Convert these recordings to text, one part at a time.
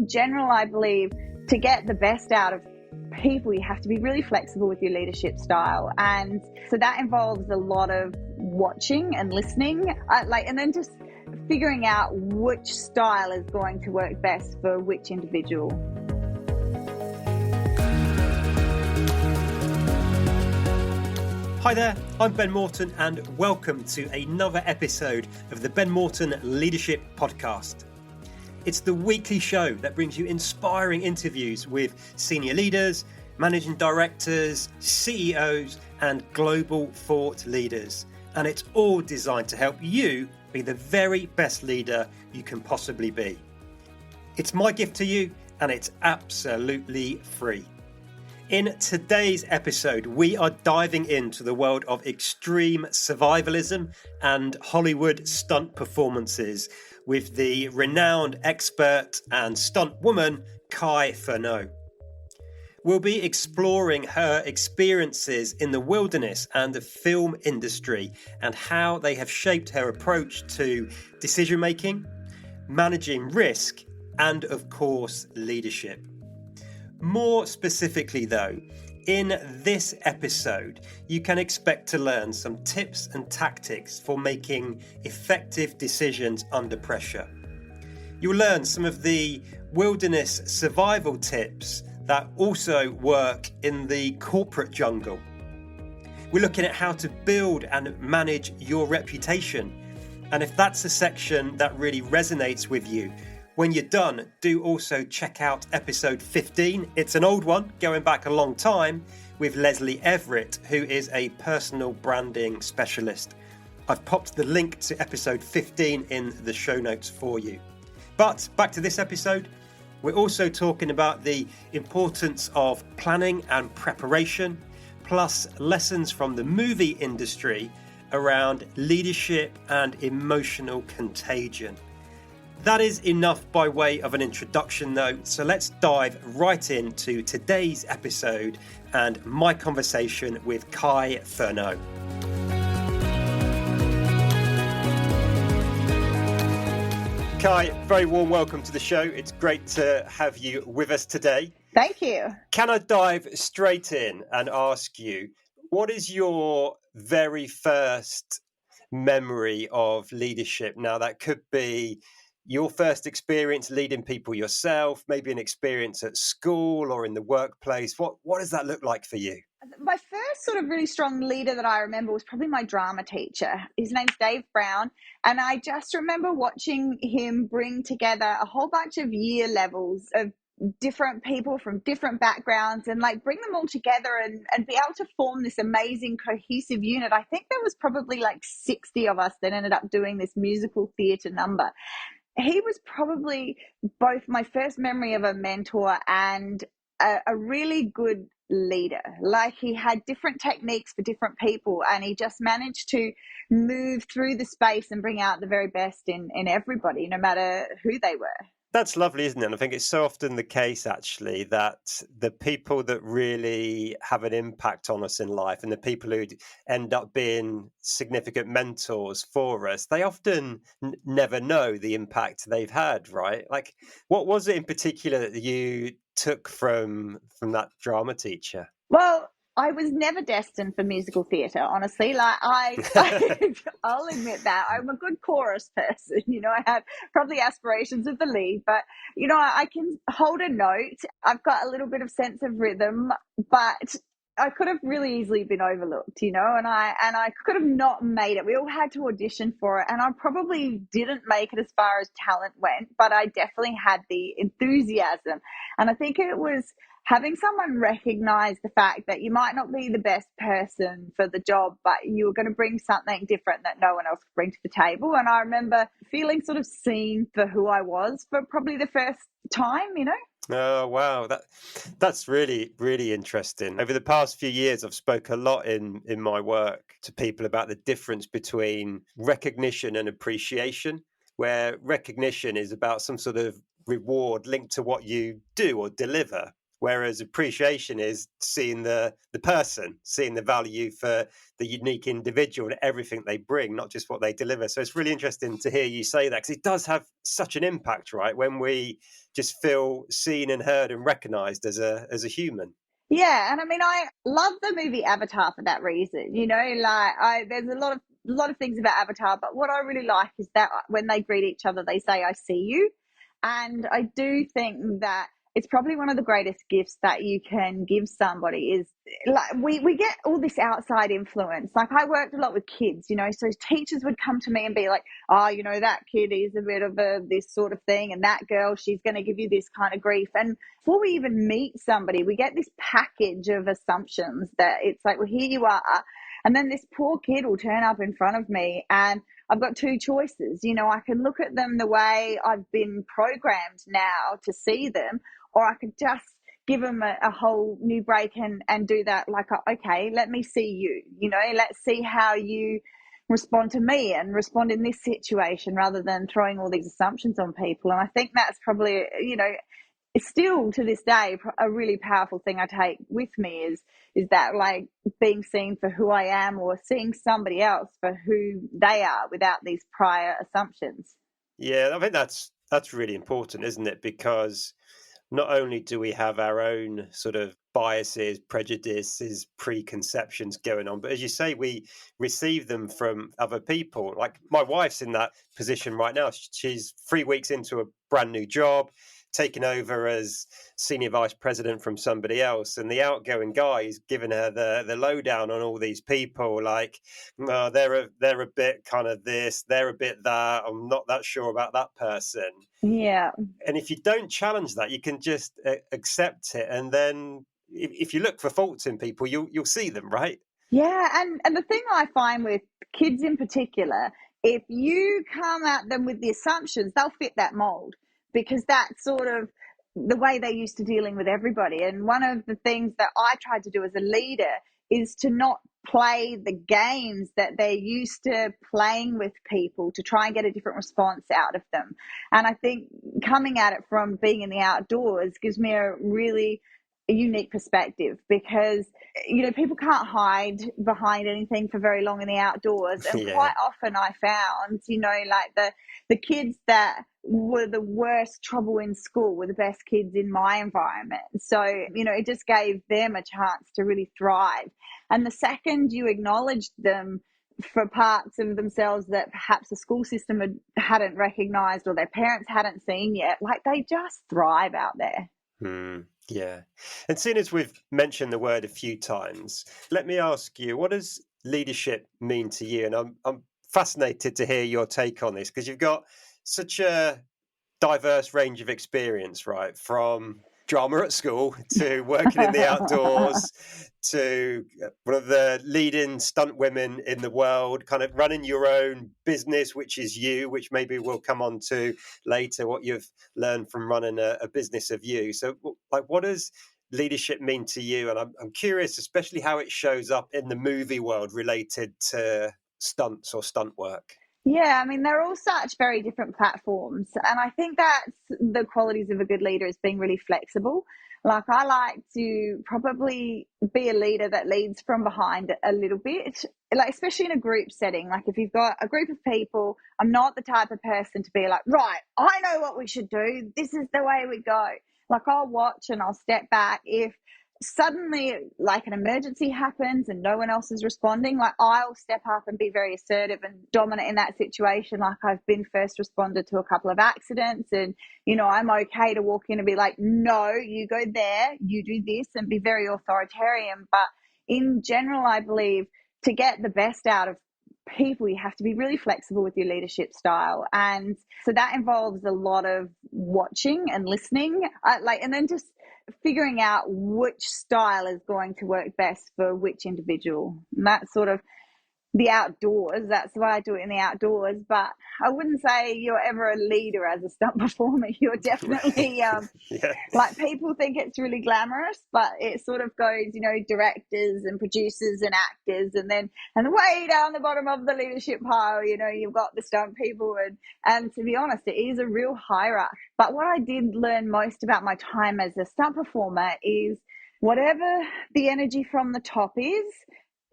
general, I believe to get the best out of people, you have to be really flexible with your leadership style. And so that involves a lot of watching and listening, and then just figuring out which style is going to work best for which individual. Hi there, I'm Ben Morton and welcome to another episode of the Ben Morton Leadership Podcast. It's the weekly show that brings you inspiring interviews with senior leaders, managing directors, CEOs and global thought leaders. And it's all designed to help you be the very best leader you can possibly be. It's my gift to you and it's absolutely free. In today's episode, we are diving into the world of extreme survivalism and Hollywood stunt performances with the renowned expert and stunt woman, Ky Furneaux. We'll be exploring her experiences in the wilderness and the film industry and how they have shaped her approach to decision making, managing risk, and of course, leadership. More specifically though, in this episode, you can expect to learn some tips and tactics for making effective decisions under pressure. You'll learn some of the wilderness survival tips that also work in the corporate jungle. We're looking at how to build and manage your reputation. And if that's a section that really resonates with you, when you're done, do also check out episode 15. It's an old one, going back a long time, with Leslie Everett, who is a personal branding specialist. I've popped the link to episode 15 in the show notes for you. But back to this episode, we're also talking about the importance of planning and preparation, plus lessons from the movie industry around leadership and emotional contagion. That is enough by way of an introduction though, so let's dive right into today's episode and my conversation with Ky Furneaux. Ky, very warm welcome to the show. It's great to have you with us today. Thank you. Can I dive straight in and ask you, what is your very first memory of leadership? Now, that could be your first experience leading people yourself, maybe an experience at school or in the workplace. What does that look like for you? My first sort of really strong leader that I remember was probably my drama teacher. His name's Dave Brown. And I just remember watching him bring together a whole bunch of year levels of different people from different backgrounds and bring them all together and be able to form this amazing cohesive unit. I think there was probably 60 of us that ended up doing this musical theatre number. He was probably both my first memory of a mentor and a really good leader. He had different techniques for different people and he just managed to move through the space and bring out the very best in everybody, no matter who they were. That's lovely, isn't it? And I think it's so often the case, actually, that the people that really have an impact on us in life and the people who end up being significant mentors for us, they often never know the impact they've had, right? What was it in particular that you took from that drama teacher? Well, I was never destined for musical theatre, honestly. I'll admit that. I'm a good chorus person. I had probably aspirations of the lead, but, I can hold a note. I've got a little bit of sense of rhythm, but I could have really easily been overlooked, and I could have not made it. We all had to audition for it, and I probably didn't make it as far as talent went, but I definitely had the enthusiasm. And I think it was having someone recognize the fact that you might not be the best person for the job, but you were going to bring something different that no one else could bring to the table. And I remember feeling sort of seen for who I was for probably the first time, Oh, wow. That's really, really interesting. Over the past few years, I've spoke a lot in my work to people about the difference between recognition and appreciation, where recognition is about some sort of reward linked to what you do or deliver. Whereas appreciation is seeing the person, seeing the value for the unique individual and everything they bring, not just what they deliver. So it's really interesting to hear you say that, because it does have such an impact, right? When we just feel seen and heard and recognized as a human. Yeah, and I mean, I love the movie Avatar for that reason. There's a lot of things about Avatar, but what I really like is that when they greet each other, they say, "I see you," and I do think that it's probably one of the greatest gifts that you can give somebody is like we get all this outside influence. Like I worked a lot with kids, so teachers would come to me and be like, "Oh, that kid is a bit of a this sort of thing, and that girl, she's going to give you this kind of grief." And before we even meet somebody, we get this package of assumptions that it's like, well, here you are. And then this poor kid will turn up in front of me and I've got two choices. I can look at them the way I've been programmed now to see them, or I could just give them a whole new break and do that like, okay, let me see you, let's see how you respond to me and respond in this situation rather than throwing all these assumptions on people. And I think that's probably, it's still to this day a really powerful thing I take with me is that like being seen for who I am or seeing somebody else for who they are without these prior assumptions. Yeah, I think that's really important, isn't it? Because not only do we have our own sort of biases, prejudices, preconceptions going on, but as you say, we receive them from other people. Like my wife's in that position right now. She's 3 weeks into a brand new job, taking over as senior vice president from somebody else, and the outgoing guy is giving her the lowdown on all these people. Like, oh, they're a bit kind of this, they're a bit that. I'm not that sure about that person. Yeah. And if you don't challenge that, you can just accept it, and then if you look for faults in people, you'll see them, right? Yeah, and the thing I find with kids in particular, if you come at them with the assumptions, they'll fit that mold because that's sort of the way they're used to dealing with everybody. And one of the things that I tried to do as a leader is to not play the games that they're used to playing with people to try and get a different response out of them. And I think coming at it from being in the outdoors gives me a really unique perspective because people can't hide behind anything for very long in the outdoors. And Yeah. quite often I found, like the kids that were the worst trouble in school were the best kids in my environment. So, it just gave them a chance to really thrive. And the second you acknowledged them for parts of themselves that perhaps the school system hadn't recognized or their parents hadn't seen yet, like they just thrive out there. Yeah. And seeing as we've mentioned the word a few times, let me ask you, what does leadership mean to you? And I'm fascinated to hear your take on this because you've got such a diverse range of experience, right? From drama at school to working in the outdoors to one of the leading stunt women in the world, kind of running your own business, which is you, which maybe we'll come on to later, what you've learned from running a business of you. So, like, what does leadership mean to you? And I'm curious, especially how it shows up in the movie world related to stunts or stunt work. Yeah, I mean, they're all such very different platforms. And I think that's the qualities of a good leader is being really flexible. Like, I like to probably be a leader that leads from behind a little bit, like, especially in a group setting. Like, if you've got a group of people, I'm not the type of person to be like, right, I know what we should do. This is the way we go. Like, I'll watch and I'll step back. If suddenly like an emergency happens and no one else is responding, like I'll step up and be very assertive and dominant in that situation. Like I've been first responder to a couple of accidents and I'm okay to walk in and be like, no, you go there, you do this, and be very authoritarian. But in general, I believe to get the best out of people, you have to be really flexible with your leadership style. And so that involves a lot of watching and listening, and then just figuring out which style is going to work best for which individual. And that sort of the outdoors. That's why I do it in the outdoors. But I wouldn't say you're ever a leader as a stunt performer. You're definitely Yeah. like, people think it's really glamorous, but it sort of goes, directors and producers and actors, and way down the bottom of the leadership pile, you've got the stunt people, and to be honest, it is a real hierarchy. But what I did learn most about my time as a stunt performer is whatever the energy from the top is,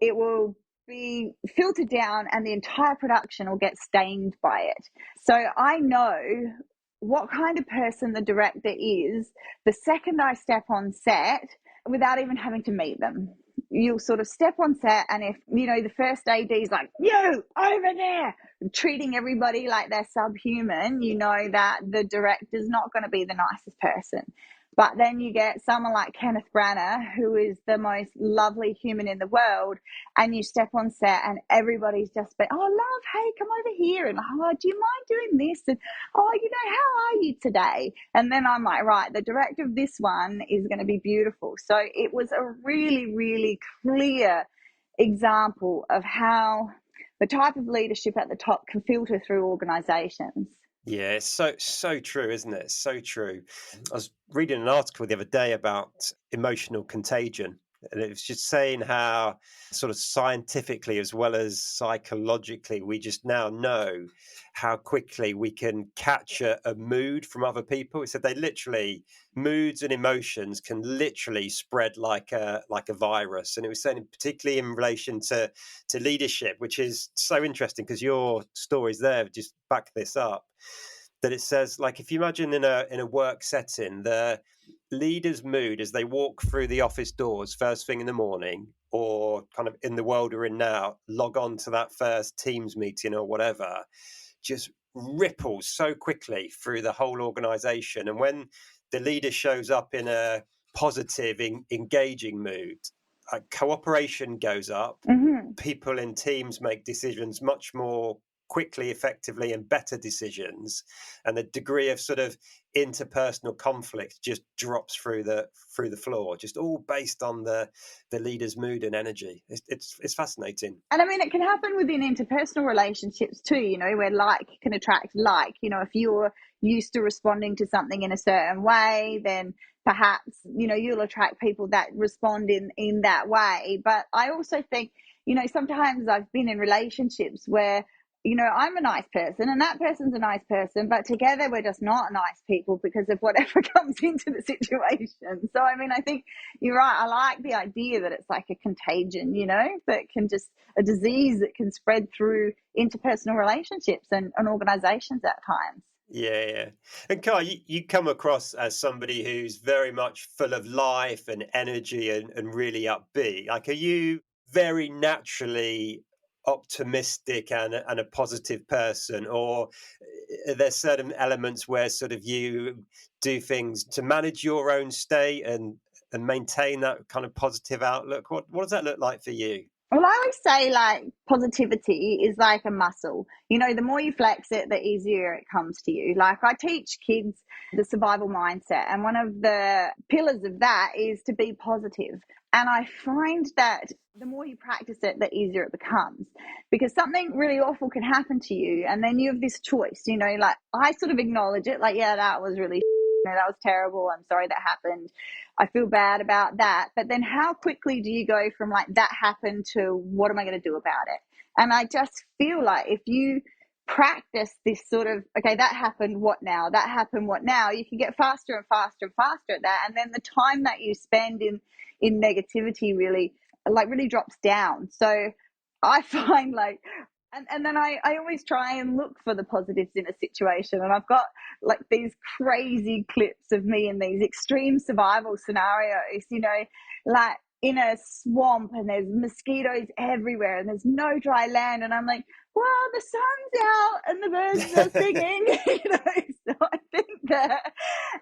it will be filtered down and the entire production will get stained by it. So I know what kind of person the director is the second I step on set without even having to meet them. You'll sort of step on set, and if, the first AD is like, you, over there, treating everybody like they're subhuman, you know that the director's not going to be the nicest person. But then you get someone like Kenneth Branagh, who is the most lovely human in the world, and you step on set and everybody's just been, oh, love, hey, come over here, and oh, do you mind doing this? And oh, how are you today? And then I'm like, right, the director of this one is going to be beautiful. So it was a really, really clear example of how the type of leadership at the top can filter through organizations. Yeah, it's so true, isn't it? So true. I was reading an article the other day about emotional contagion, and it was just saying how sort of scientifically as well as psychologically, we just now know how quickly we can catch a mood from other people. It said they literally, moods and emotions can literally spread like a virus. And it was saying particularly in relation to leadership, which is so interesting because your stories there just back this up. That it says, like, if you imagine in a work setting, the leader's mood as they walk through the office doors first thing in the morning, or kind of in the world we're in now, log on to that first Teams meeting or whatever, just ripples so quickly through the whole organization. And when the leader shows up in a positive, engaging mood, cooperation goes up. Mm-hmm. People in teams make decisions much more quickly, effectively, and better decisions, and the degree of sort of interpersonal conflict just drops through the floor, just all based on the leader's mood and energy. It's fascinating. And I mean, it can happen within interpersonal relationships too, where like can attract like. If you're used to responding to something in a certain way, then perhaps, you'll attract people that respond in that way. But I also think, sometimes I've been in relationships where, I'm a nice person and that person's a nice person, but together we're just not nice people because of whatever comes into the situation. So, I mean, I think you're right. I like the idea that it's like a contagion, that can just, a disease that can spread through interpersonal relationships and organizations at times. Yeah. And Ky, you come across as somebody who's very much full of life and energy and really upbeat. Like, are you very naturally optimistic and a positive person, or are there certain elements where sort of you do things to manage your own state and maintain that kind of positive outlook? What does that look like for you? Well, I always say like positivity is like a muscle. The more you flex it, the easier it comes to you. Like, I teach kids the survival mindset, and one of the pillars of that is to be positive. And I find that the more you practice it, the easier it becomes, because something really awful can happen to you, and then you have this choice. Like, I sort of acknowledge it, like, yeah, that was really that was terrible. I'm sorry that happened. I feel bad about that. But then how quickly do you go from like that happened to what am I going to do about it? And I just feel like if you practice this sort of, okay, that happened, what now? That happened, what now? You can get faster and faster and faster at that. And then the time that you spend in negativity really drops down. So I find like, and then I always try and look for the positives in a situation. And I've got like these crazy clips of me in these extreme survival scenarios, like in a swamp and there's mosquitoes everywhere and there's no dry land. And I'm like, well, the sun's out and the birds are singing, So I think that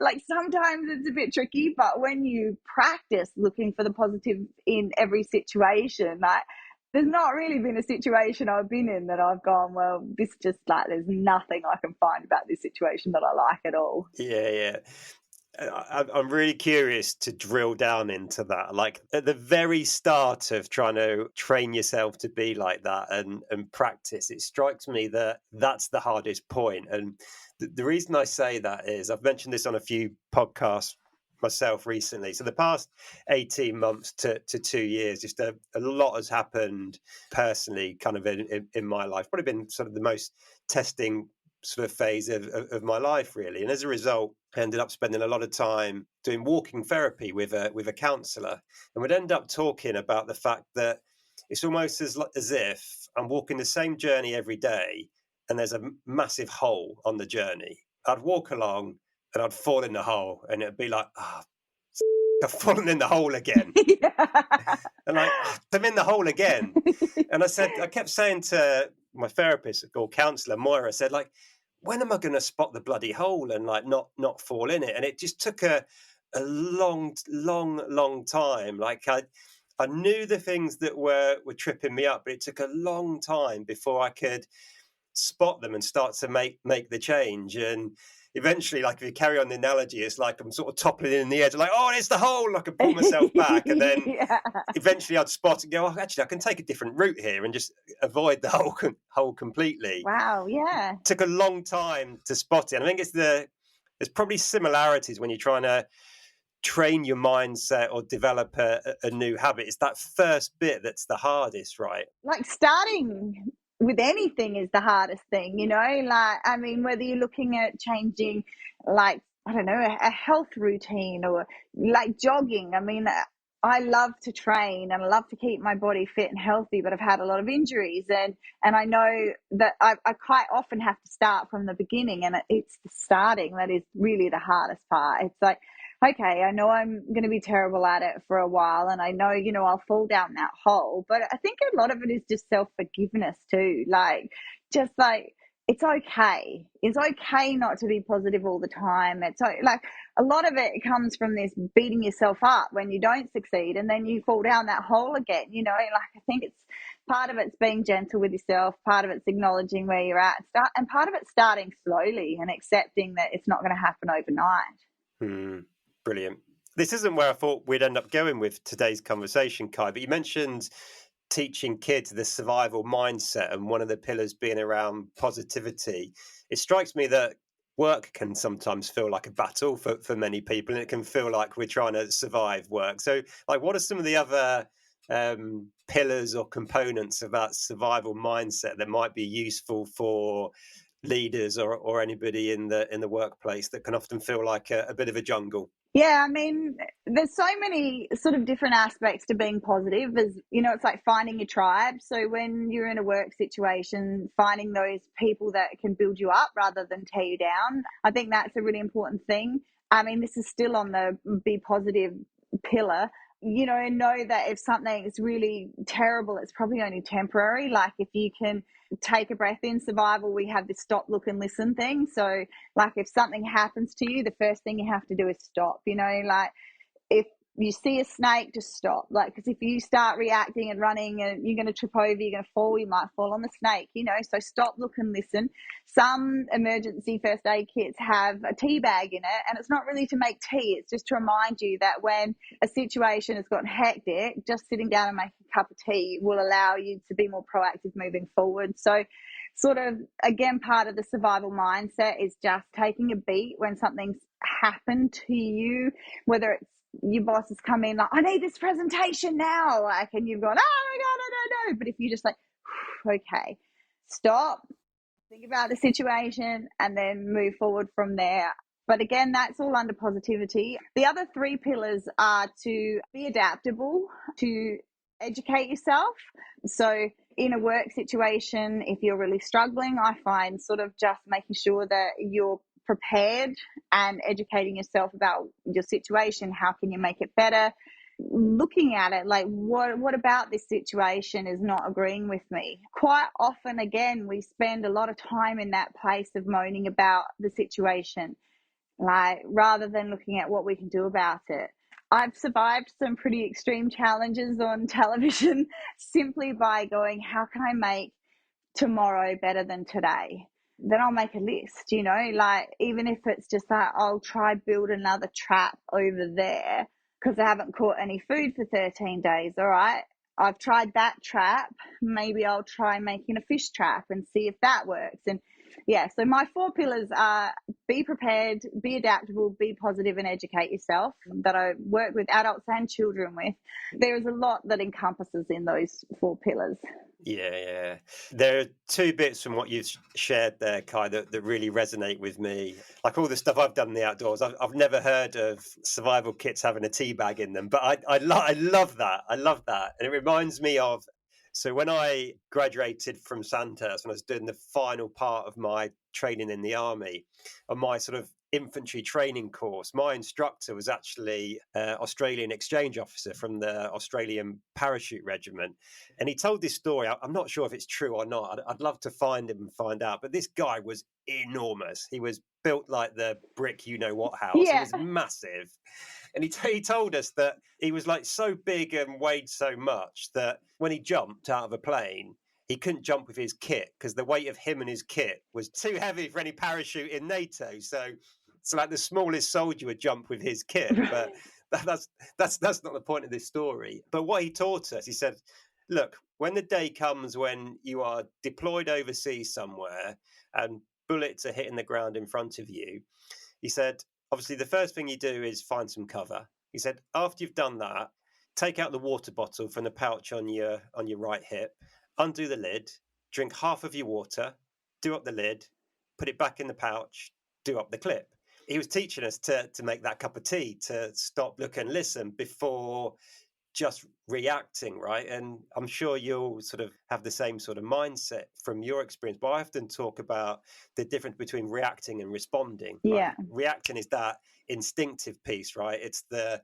like sometimes it's a bit tricky, but when you practice looking for the positive in every situation, like, there's not really been a situation I've been in that I've gone, well, this just like, there's nothing I can find about this situation that I like at all. Yeah. I'm really curious to drill down into that. Like at the very start of trying to train yourself to be like that and practice, it strikes me that that's the hardest point. And the reason I say that is I've mentioned this on a few podcasts myself recently. So the past 18 months to 2 years, just a lot has happened personally, kind of in my life. Probably been sort of the most testing sort of phase of my life, really. And as a result, I ended up spending a lot of time doing walking therapy with a counsellor, and we'd end up talking about the fact that it's almost as if I'm walking the same journey every day, and there's a massive hole on the journey. I'd walk along, and I'd fall in the hole, and it'd be like, I've fallen in the hole again. And like, I'm in the hole again. And I kept saying to my therapist or counselor, Moira, I said, like, when am I going to spot the bloody hole and like not fall in it? And it just took a long time. Like I knew the things that were tripping me up, but it took a long time before I could spot them and start to make the change. And eventually, like if you carry on the analogy, it's like I'm sort of toppling in the edge, like, oh, it's the hole. I can pull myself back, and then eventually I'd spot and go, oh, actually, I can take a different route here and just avoid the hole completely. Wow, yeah. It took a long time to spot it. And I think there's probably similarities when you're trying to train your mindset or develop a new habit. It's that first bit that's the hardest, right? Like starting with anything is the hardest thing, like, I mean, whether you're looking at changing, like, I don't know, a health routine or like jogging. I mean, I love to train and I love to keep my body fit and healthy, but I've had a lot of injuries, and I know that I quite often have to start from the beginning, and it's the starting that is really the hardest part. It's like, okay, I know I'm going to be terrible at it for a while, and I know, I'll fall down that hole. But I think a lot of it is just self-forgiveness too. Like, just like, it's okay. It's okay not to be positive all the time. It's like a lot of it comes from this beating yourself up when you don't succeed, and then you fall down that hole again. Like, I think it's part of it's being gentle with yourself, part of it's acknowledging where you're at, and part of it's starting slowly and accepting that it's not going to happen overnight. Brilliant. This isn't where I thought we'd end up going with today's conversation, Ky, but you mentioned teaching kids the survival mindset and one of the pillars being around positivity. It strikes me that work can sometimes feel like a battle for many people, and it can feel like we're trying to survive work. So, like, what are some of the other pillars or components of that survival mindset that might be useful for leaders or anybody in the workplace that can often feel like a bit of a jungle? Yeah, I mean, there's so many sort of different aspects to being positive. It's like finding your tribe. So when you're in a work situation, finding those people that can build you up rather than tear you down. I think that's a really important thing. I mean, this is still on the be positive pillar. Know that if something is really terrible, it's probably only temporary. Like, if you can take a breath in survival, we have this stop, look, and listen thing. So, like, if something happens to you, the first thing you have to do is stop. Like, if you see a snake, just stop. Like, because if you start reacting and running, and you're going to trip over, you're going to fall, you might fall on the snake, so stop, look, and listen. Some emergency first aid kits have a tea bag in it, and it's not really to make tea, it's just to remind you that when a situation has gotten hectic, just sitting down and making a cup of tea will allow you to be more proactive moving forward. So, sort of, again, part of the survival mindset is just taking a beat when something's happened to you, whether it's your boss has come in like, I need this presentation now, like, and you've gone, oh my God, I don't know. But if you just like, okay, stop, think about the situation, and then move forward from there. But again, that's all under positivity. The other three pillars are to be adaptable, to educate yourself. So in a work situation, if you're really struggling, I find sort of just making sure that you're prepared and educating yourself about your situation. How can you make it better? Looking at it like, what about this situation is not agreeing with me? Quite often, again, we spend a lot of time in that place of moaning about the situation, like, rather than looking at what we can do about it. I've survived some pretty extreme challenges on television simply by going, how can I make tomorrow better than today? then I'll make a list, like even if it's just that I'll try build another trap over there because I haven't caught any food for 13 days. All right, I've tried that trap. Maybe I'll try making a fish trap and see if that works. And yeah, so my 4 pillars are be prepared, be adaptable, be positive, and educate yourself, that I work with adults and children with. There is a lot that encompasses in those 4 pillars. Yeah. There are 2 bits from what you've shared there, Ky, that really resonate with me. Like all the stuff I've done in the outdoors, I've never heard of survival kits having a tea bag in them, but I love that. I love that. And it reminds me of, so when I graduated from Sandhurst, when I was doing the final part of my training in the army, on my sort of infantry training course, my instructor was actually Australian exchange officer from the Australian Parachute Regiment. And he told this story. I'm not sure if it's true or not. I'd love to find him and find out. But this guy was enormous. He was built like the brick you-know-what house. He Yeah. was massive. And he told us that he was like so big and weighed so much that when he jumped out of a plane, he couldn't jump with his kit because the weight of him and his kit was too heavy for any parachute in NATO. So like the smallest soldier would jump with his kit. But that's not the point of this story. But what he taught us, he said, look, when the day comes when you are deployed overseas somewhere and bullets are hitting the ground in front of you, he said, obviously the first thing you do is find some cover. He said, after you've done that, take out the water bottle from the pouch on your right hip, undo the lid, drink half of your water, do up the lid, put it back in the pouch, do up the clip. He was teaching us to make that cup of tea, to stop, look and listen before just reacting, right? And I'm sure you'll sort of have the same sort of mindset from your experience, but I often talk about the difference between reacting and responding. Yeah. Like reacting is that instinctive piece, right? It's the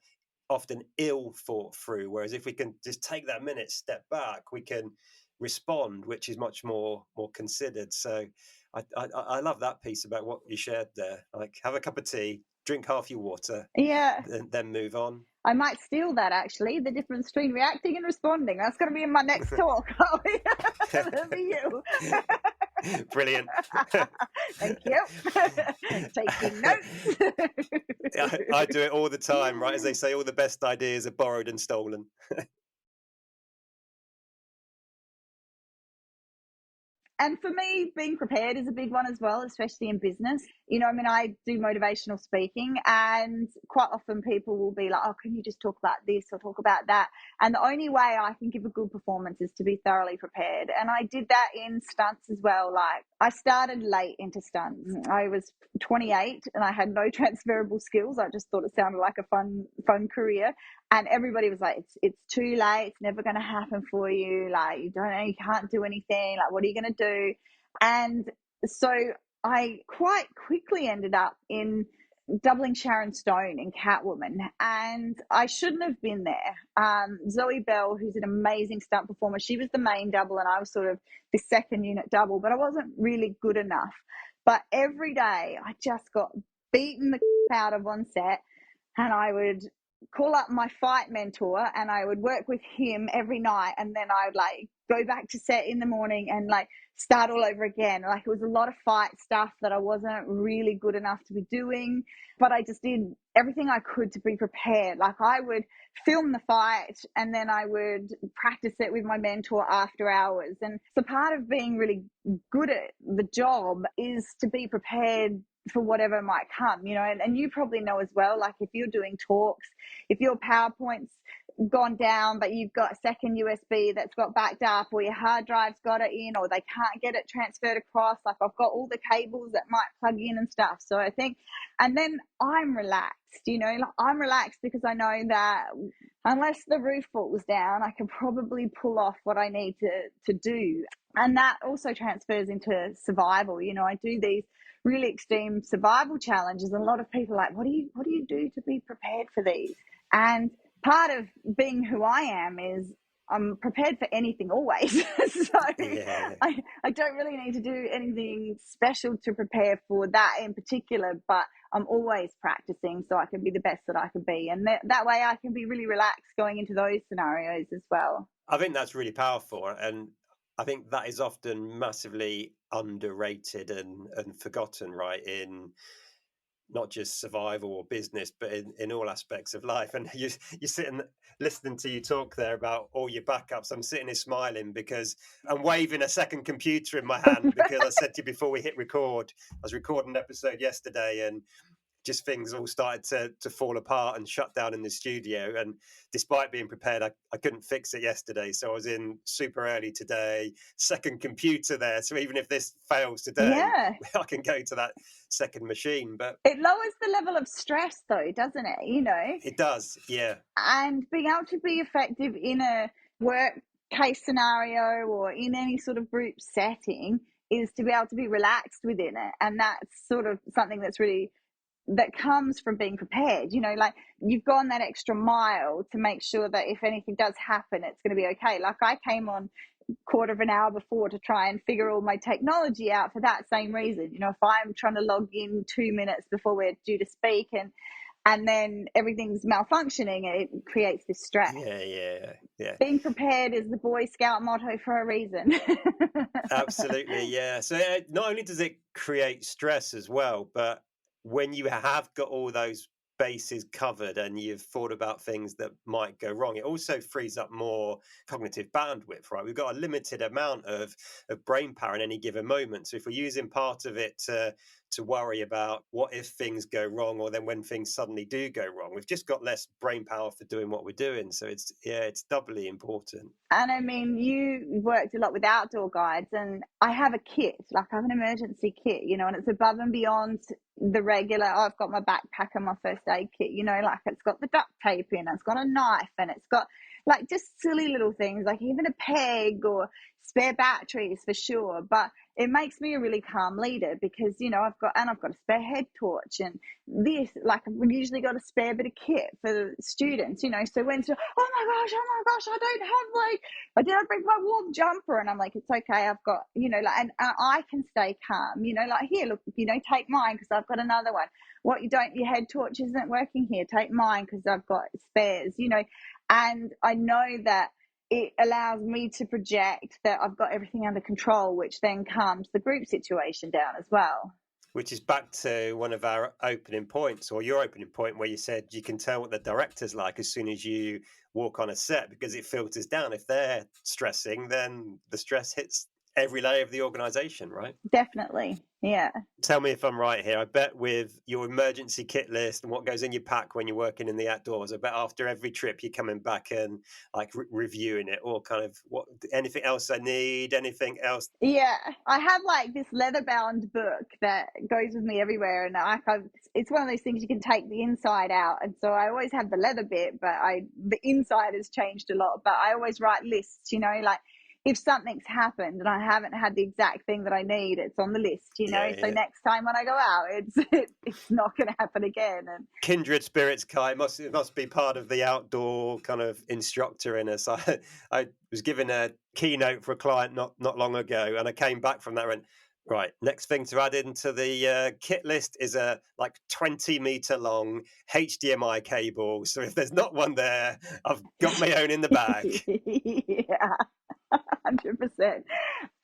often ill thought through, whereas if we can just take that minute, step back, we can respond, which is much more considered. So I love that piece about what you shared there. Like have a cup of tea, drink half your water, Yeah. then move on. I might steal that, actually, the difference between reacting and responding. That's going to be in my next talk. That'll be you. Brilliant. Thank you. Taking notes. I do it all the time, right? As they say, all the best ideas are borrowed and stolen. And for me, being prepared is a big one as well, especially in business. I do motivational speaking, and quite often people will be like, oh, can you just talk about this or talk about that? And the only way I can give a good performance is to be thoroughly prepared. And I did that in stunts as well. Like, I started late into stunts. I was 28 and I had no transferable skills. I just thought it sounded like a fun career. And everybody was like, it's too late. It's never going to happen for you. Like, you can't do anything. Like, what are you going to do? And so I quite quickly ended up in doubling Sharon Stone in Catwoman, and I shouldn't have been there. Zoe Bell, who's an amazing stunt performer, she was the main double, and I was sort of the second unit double, but I wasn't really good enough. But every day I just got beaten the out of on set, and I would call up my fight mentor and I would work with him every night, and then I would like go back to set in the morning and like start all over again. Like, it was a lot of fight stuff that I wasn't really good enough to be doing, but I just did everything I could to be prepared. Like, I would film the fight and then I would practice it with my mentor after hours. And so part of being really good at the job is to be prepared for whatever might come, and you probably know as well, like if you're doing talks, if your PowerPoint's gone down, but you've got a second USB that's got backed up, or your hard drive's got it in, or they can't get it transferred across, like I've got all the cables that might plug in and stuff. So I think, and then I'm relaxed, like I'm relaxed because I know that unless the roof falls down, I can probably pull off what I need to do. And that also transfers into survival. I do these really extreme survival challenges, and a lot of people are like, what do you do to be prepared for these? And part of being who I am is I'm prepared for anything always. So Yeah. I don't really need to do anything special to prepare for that in particular, but I'm always practicing so I can be the best that I can be. And that way I can be really relaxed going into those scenarios as well. I think that's really powerful. And I think that is often massively underrated and forgotten, right? In not just survival or business, but in all aspects of life. And you're sitting listening to you talk there about all your backups. I'm sitting here smiling because I'm waving a second computer in my hand because I said to you before we hit record, I was recording an episode yesterday and just things all started to fall apart and shut down in the studio. And despite being prepared, I couldn't fix it yesterday. So I was in super early today, second computer there. So even if this fails today, Yeah. I can go to that second machine. But It lowers the level of stress, though, doesn't it? it does, yeah. And being able to be effective in a work case scenario or in any sort of group setting is to be able to be relaxed within it. And that's sort of something that's really that comes from being prepared. Like you've gone that extra mile to make sure that if anything does happen, it's going to be okay. Like I came on quarter of an hour before to try and figure all my technology out for that same reason. If I'm trying to log in 2 minutes before we're due to speak and then everything's malfunctioning, it creates this stress. Yeah. Being prepared is the Boy Scout motto for a reason. Absolutely, yeah. So not only does it create stress as well, but when you have got all those bases covered and you've thought about things that might go wrong, it also frees up more cognitive bandwidth, right? We've got a limited amount of brain power in any given moment. So if we're using part of it to worry about what if things go wrong, or then when things suddenly do go wrong, we've just got less brain power for doing what we're doing. So it's doubly important. And I mean, you worked a lot with outdoor guides, and I have a kit, like I have an emergency kit, and it's above and beyond the regular. I've got my backpack and my first aid kit, like it's got the duct tape in, it's got a knife, and it's got like just silly little things, like even a peg or spare batteries for sure. But it makes me a really calm leader because, I've got a spare head torch and this, like we usually got a spare bit of kit for the students, so when, oh my gosh, I didn't bring my warm jumper, and I'm like, it's okay, I've got, and I can stay calm, like here, look, take mine because I've got another one. Your head torch isn't working here, take mine because I've got spares, and I know that it allows me to project that I've got everything under control, which then calms the group situation down as well. Which is back to one of our opening points, or your opening point, where you said you can tell what the director's like as soon as you walk on a set because it filters down. If they're stressing, then the stress hits every layer of the organization, right? Definitely. Yeah. Tell me if I'm right here. I bet with your emergency kit list and what goes in your pack when you're working in the outdoors, I bet after every trip you're coming back and like reviewing it, or kind of anything else I need, anything else. Yeah, I have like this leather bound book that goes with me everywhere, and it's one of those things you can take the inside out, and so I always have the leather bit, but the inside has changed a lot. But I always write lists, like if something's happened and I haven't had the exact thing that I need, it's on the list, So next time when I go out, it's not going to happen again. And kindred spirits, Ky. It must be part of the outdoor kind of instructor in us. I was given a keynote for a client not long ago, and I came back from that and went, right, next thing to add into the kit list is a like 20-meter long HDMI cable. So if there's not one there, I've got my own in the bag. Yeah. 100%.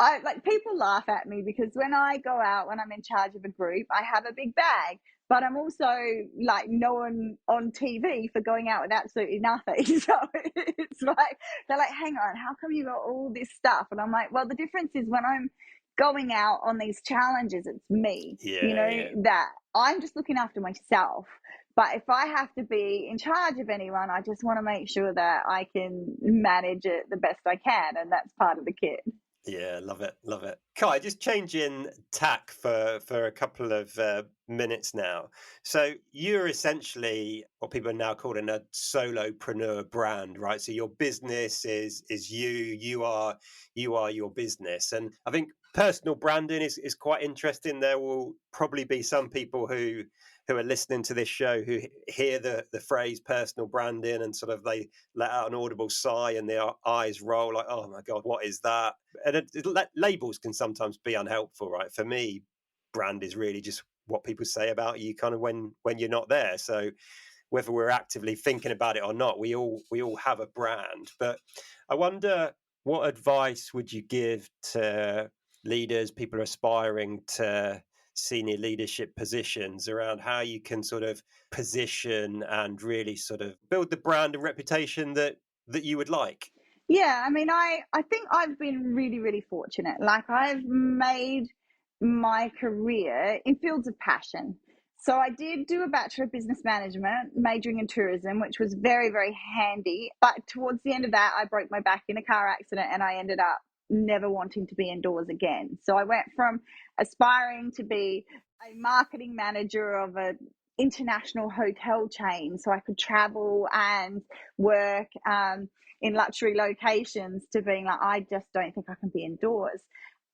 I like people laugh at me because when I go out, when I'm in charge of a group, I have a big bag, but I'm also like known on TV for going out with absolutely nothing. So it's like they're like, hang on, how come you got all this stuff? And I'm like, well, the difference is when I'm going out on these challenges, it's me, that I'm just looking after myself. But if I have to be in charge of anyone, I just want to make sure that I can manage it the best I can. And that's part of the kit. Yeah, love it. Ky, just changing tack for a couple of minutes now. So you're essentially what people are now calling a solopreneur brand, right? So your business is you. You are your business, and I think personal branding is quite interesting. There will probably be some people who are listening to this show who hear the phrase personal branding and sort of they let out an audible sigh and their eyes roll like, oh my God, what is that? And labels can sometimes be unhelpful, right? For me, brand is really just what people say about you kind of when you're not there. So whether we're actively thinking about it or not, we all have a brand. But I wonder what advice would you give to leaders, people aspiring to senior leadership positions around how you can sort of position and really sort of build the brand and reputation that you would like? Yeah, I mean, I think I've been really, really fortunate. Like, I've made my career in fields of passion. So I did do a Bachelor of Business Management, majoring in tourism, which was very, very handy. But towards the end of that, I broke my back in a car accident and I ended up never wanting to be indoors again. So I went from aspiring to be a marketing manager of an international hotel chain so I could travel and work in luxury locations to being like, I just don't think I can be indoors.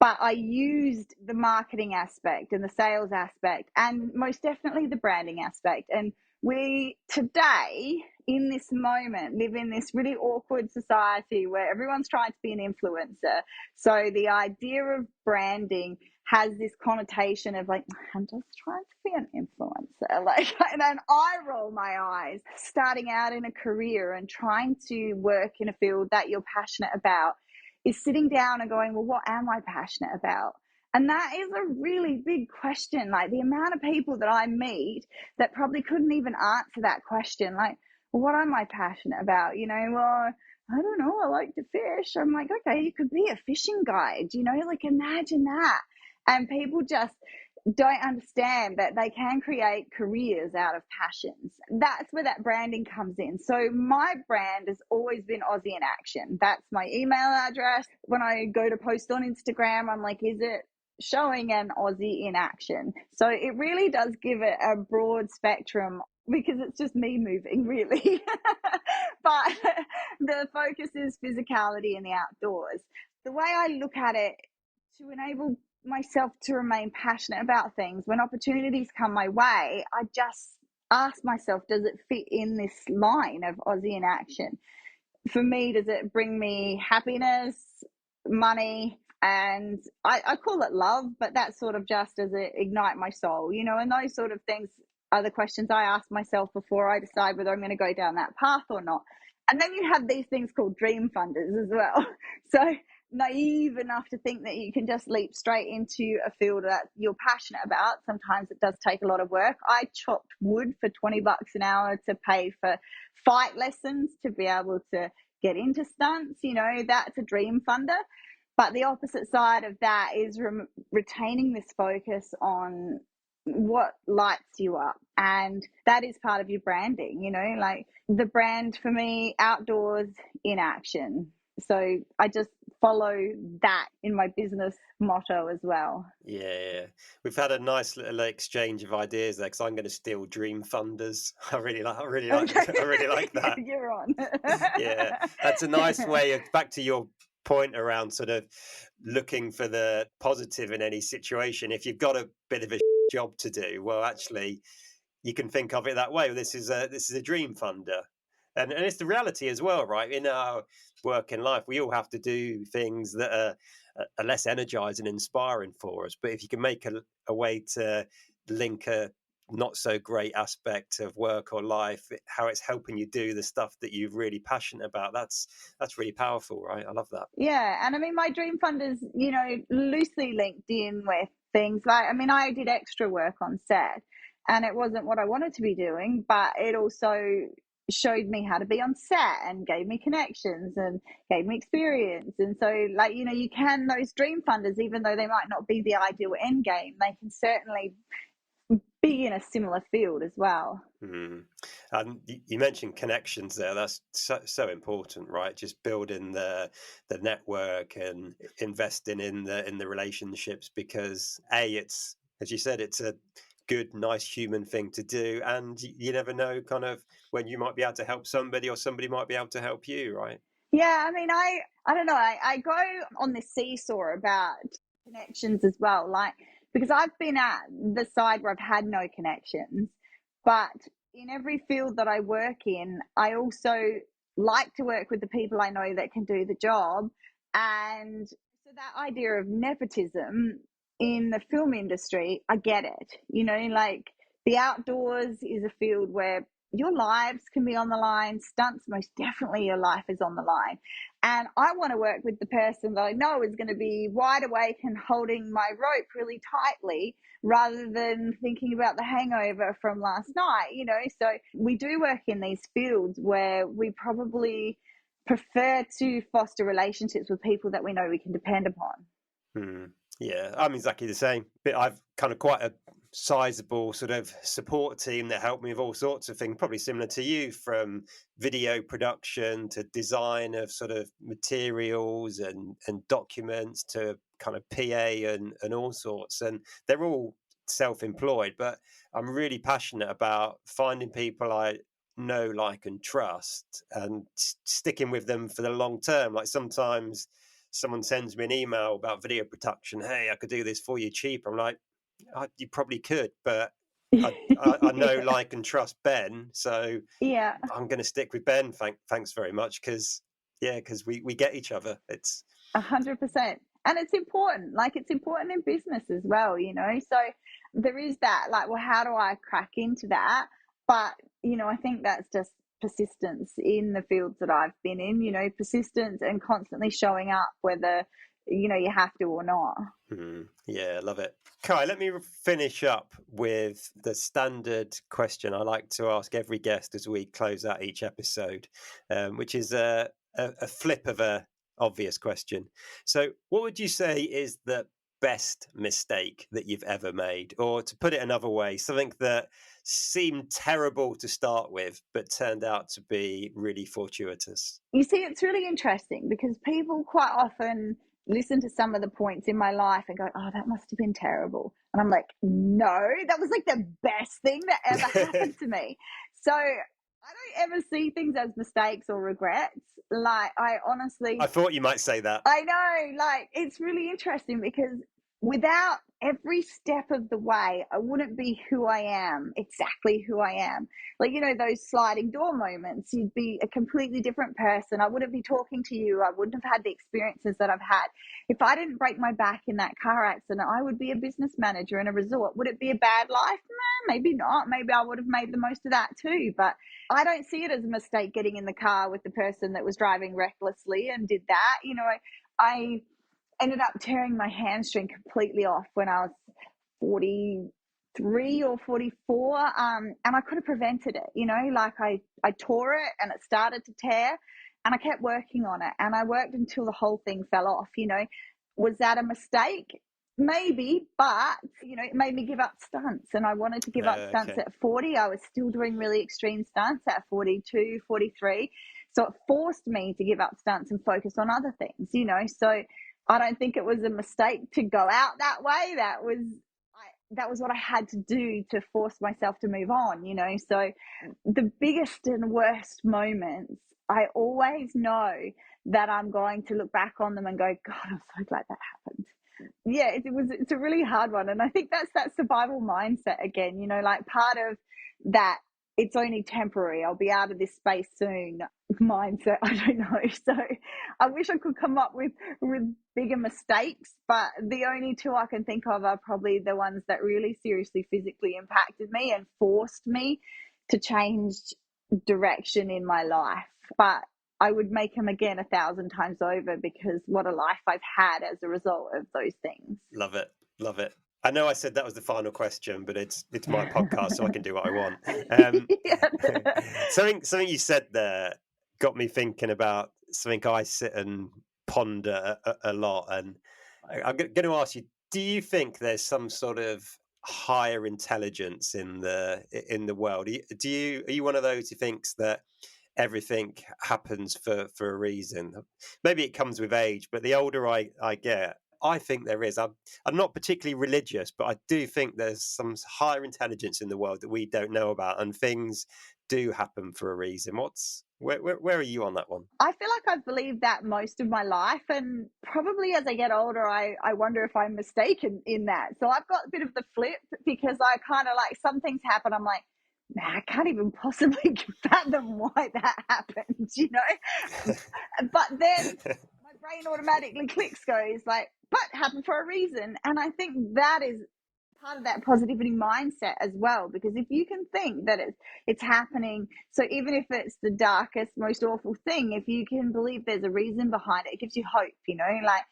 But I used the marketing aspect and the sales aspect and most definitely the branding aspect. And we today, in this moment, live in this really awkward society where everyone's trying to be an influencer. So the idea of branding has this connotation of like, I'm just trying to be an influencer. Like, and then I roll my eyes. Starting out in a career and trying to work in a field that you're passionate about is sitting down and going, well, what am I passionate about? And that is a really big question. Like, the amount of people that I meet that probably couldn't even answer that question. Like, well, what am I passionate about? You know, well, I don't know, I like to fish. I'm like, okay, you could be a fishing guide, you know, like, imagine that. And people just don't understand that they can create careers out of passions. That's where that branding comes in. So my brand has always been Aussie in action. That's my email address. When I go to post on Instagram, I'm like, is it showing an Aussie in action? So it really does give it a broad spectrum because it's just me moving, really. But the focus is physicality in the outdoors. The way I look at it, to enable myself to remain passionate about things, when opportunities come my way, I just ask myself, does it fit in this line of Aussie in action? For me, does it bring me happiness, money, and I call it love, but that's sort of just as it ignite my soul, you know, and those sort of things are the questions I ask myself before I decide whether I'm going to go down that path or not. And then you have these things called dream funders as well. So naive enough to think that you can just leap straight into a field that you're passionate about. Sometimes it does take a lot of work. I chopped wood for $20 an hour to pay for fight lessons to be able to get into stunts. You know, that's a dream funder. But the opposite side of that is retaining this focus on what lights you up. And that is part of your branding, you know, like the brand for me, outdoors in action. So I just follow that in my business motto as well. Yeah, we've had a nice little exchange of ideas there because I'm going to steal dream funders. Okay, I really like that. you're on. Yeah, that's a nice way of back to your point around sort of looking for the positive in any situation. If you've got a bit of a job to do, well, actually, you can think of it that way. This is a dream funder, and it's the reality as well, right? In our work in life, we all have to do things that are less energizing and inspiring for us. But if you can make a way to link a not so great aspect of work or life, how it's helping you do the stuff that you're really passionate about, that's really powerful, right? I love that. Yeah, and I mean, my dream fund is, you know, loosely linked in with things like, I mean, I did extra work on set and it wasn't what I wanted to be doing, but it also showed me how to be on set and gave me connections and gave me experience. And so, like, you know, you can, those dream funders, even though they might not be the ideal end game, they can certainly be in a similar field as well. Mm. And you mentioned connections there. That's so important, right? Just building the network and investing in the relationships because it's, as you said, it's a good, nice human thing to do, and you never know kind of when you might be able to help somebody or somebody might be able to help you, right? Yeah, I mean, I don't know. I go on this seesaw about connections as well, like, because I've been at the side where I've had no connections, but in every field that I work in, I also like to work with the people I know that can do the job. And so that idea of nepotism in the film industry, I get it. You know, like, the outdoors is a field where your lives can be on the line. Stunts, most definitely your life is on the line. And I want to work with the person that I know is going to be wide awake and holding my rope really tightly rather than thinking about the hangover from last night, So we do work in these fields where we probably prefer to foster relationships with people that we know we can depend upon. Yeah, I'm exactly the same. But I've kind of quite a sizable sort of support team that help me with all sorts of things, probably similar to you, from video production to design of sort of materials and documents to kind of PA and all sorts. And they're all self-employed, but I'm really passionate about finding people I know, like, and trust and sticking with them for the long term. Like sometimes someone sends me an email about video production. Hey, I could do this for you cheaper. I'm like, you probably could, but I know, like, and trust Ben, so Yeah. I'm going to stick with Ben. Thanks very much, because we get each other. It's 100%. And it's important. Like, it's important in business as well, So there is that, like, well, how do I crack into that? But, I think that's just persistence in the fields that I've been in, persistence and constantly showing up, whether, you have to or not. Yeah, love it. Ky, let me finish up with the standard question I like to ask every guest as we close out each episode, which is a flip of a obvious question. So what would you say is the best mistake that you've ever made? Or to put it another way, something that seemed terrible to start with but turned out to be really fortuitous? You see, it's really interesting because people quite often listen to some of the points in my life and go, oh, that must have been terrible. And I'm like, no, that was like the best thing that ever happened to me. So I don't ever see things as mistakes or regrets. Like, I thought you might say that. I know, like, it's really interesting because without every step of the way, I wouldn't be who I am, exactly who I am. Like, those sliding door moments, you'd be a completely different person. I wouldn't be talking to you. I wouldn't have had the experiences that I've had. If I didn't break my back in that car accident, I would be a business manager in a resort. Would it be a bad life? Nah, maybe not. Maybe I would have made the most of that too. But I don't see it as a mistake getting in the car with the person that was driving recklessly and did that. I ended up tearing my hamstring completely off when I was 43 or 44. And I could have prevented it, like I tore it and it started to tear and I kept working on it and I worked until the whole thing fell off. Was that a mistake? Maybe, but it made me give up stunts, and I wanted to give up stunts at 40. I was still doing really extreme stunts at 42, 43. So it forced me to give up stunts and focus on other things, So I don't think it was a mistake to go out that way. That was what I had to do to force myself to move on, So the biggest and worst moments, I always know that I'm going to look back on them and go, God, I'm so glad that happened. Yeah, it's a really hard one. And I think that's that survival mindset again, like part of that, it's only temporary, I'll be out of this space soon mindset. I don't know. So I wish I could come up with bigger mistakes, but the only two I can think of are probably the ones that really seriously physically impacted me and forced me to change direction in my life. But I would make them again 1,000 times over, because what a life I've had as a result of those things. Love it. Love it. I know I said that was the final question, but it's my podcast, so I can do what I want. Something you said there got me thinking about something I sit and ponder a lot. And I'm going to ask you, do you think there's some sort of higher intelligence in the world? Are you one of those who thinks that everything happens for a reason? Maybe it comes with age, but the older I get, I think there is. I'm not particularly religious, but I do think there's some higher intelligence in the world that we don't know about, and things do happen for a reason. Where are you on that one? I feel like I've believed that most of my life, and probably as I get older, I wonder if I'm mistaken in that. So I've got a bit of the flip, because I kind of like, some things happen, I'm like, nah, I can't even possibly fathom why that happened, But then my brain automatically goes like, but happened for a reason. And I think that is part of that positivity mindset as well, because if you can think that it's happening, so even if it's the darkest, most awful thing, if you can believe there's a reason behind it, it gives you hope, like,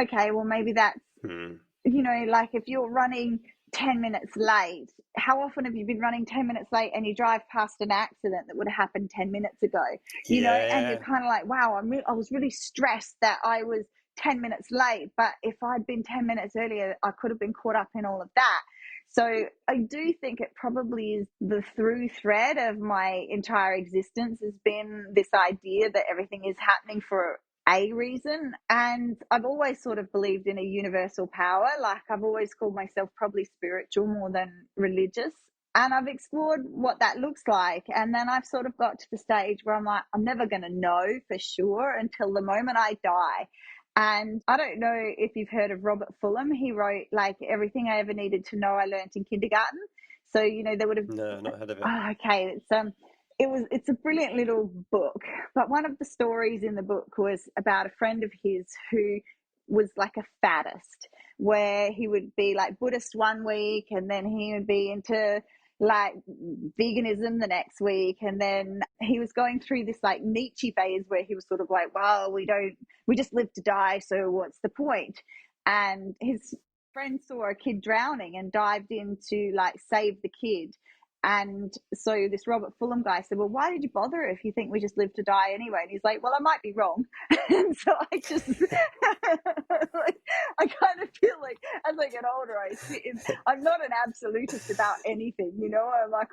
okay, well, maybe that's, like if you're running 10 minutes late, how often have you been running 10 minutes late and you drive past an accident that would have happened 10 minutes ago, and you're kind of like, wow, I was really stressed that I was 10 minutes late, but if I'd been 10 minutes earlier, I could have been caught up in all of that. So I do think it probably is the through thread of my entire existence has been this idea that everything is happening for a reason. And I've always sort of believed in a universal power. Like, I've always called myself probably spiritual more than religious. And I've explored what that looks like. And then I've sort of got to the stage where I'm like, I'm never going to know for sure until the moment I die. And I don't know if you've heard of Robert Fulghum. He wrote, like, everything I ever needed to know I learned in kindergarten. So, they would have... No, not heard of it. Oh, okay. It's a brilliant little book. But one of the stories in the book was about a friend of his who was like a faddist, where he would be like Buddhist one week and then he would be into like veganism the next week, and then he was going through this like Nietzsche phase where he was sort of like, well, we just live to die, so what's the point? And his friend saw a kid drowning and dived in to like save the kid. And so this Robert Fulghum guy said, well, why did you bother if you think we just live to die anyway? And he's like, well, I might be wrong. And so I just, I kind of feel like as I get older, I'm not an absolutist about anything, I'm like,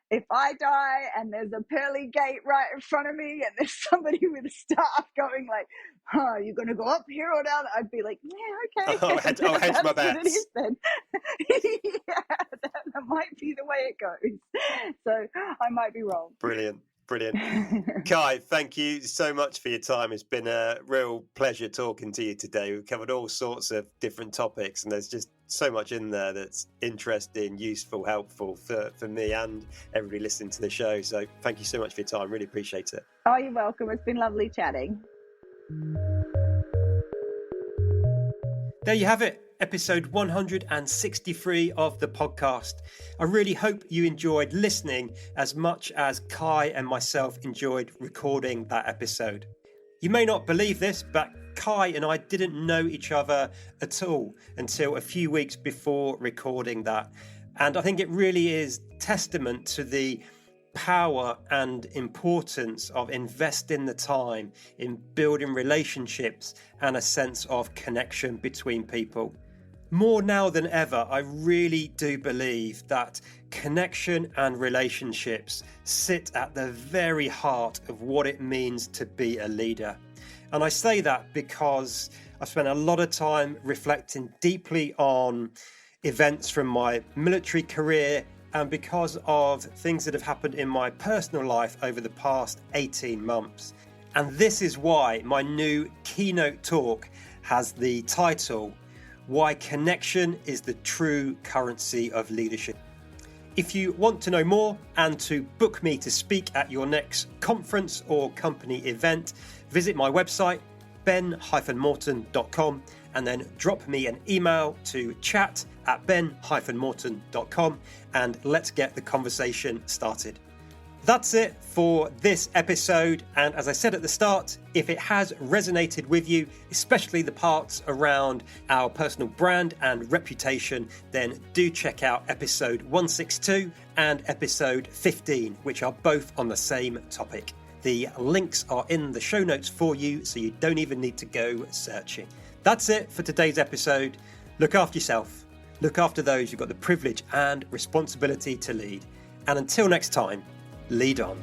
if I die and there's a pearly gate right in front of me and there's somebody with a staff going like, you're going to go up here or down, I'd be like, yeah, okay. Oh, hedge my bets. It is then. Yeah, that might be the way it goes. So I might be wrong. Brilliant. Ky, thank you so much for your time. It's been a real pleasure talking to you today. We've covered all sorts of different topics, and there's just so much in there that's interesting, useful, helpful for me and everybody listening to the show. So thank you so much for your time. Really appreciate it. Oh, you're welcome. It's been lovely chatting. There you have it. Episode 163 of the podcast. I really hope you enjoyed listening as much as Ky and myself enjoyed recording that episode. You may not believe this, but Ky and I didn't know each other at all until a few weeks before recording that. And I think it really is testament to the power and importance of investing the time in building relationships and a sense of connection between people. More now than ever, I really do believe that connection and relationships sit at the very heart of what it means to be a leader. And I say that because I've spent a lot of time reflecting deeply on events from my military career and because of things that have happened in my personal life over the past 18 months. And this is why my new keynote talk has the title, Why Connection is the True Currency of Leadership. If you want to know more and to book me to speak at your next conference or company event, visit my website, ben-morton.com, and then drop me an email to chat@ben-morton.com, and let's get the conversation started. That's it for this episode, and as I said at the start, if it has resonated with you, especially the parts around our personal brand and reputation, then do check out episode 162 and episode 15, which are both on the same topic. The links are in the show notes for you, so you don't even need to go searching. That's it for today's episode. Look after yourself. Look after those you've got the privilege and responsibility to lead. And until next time, lead on.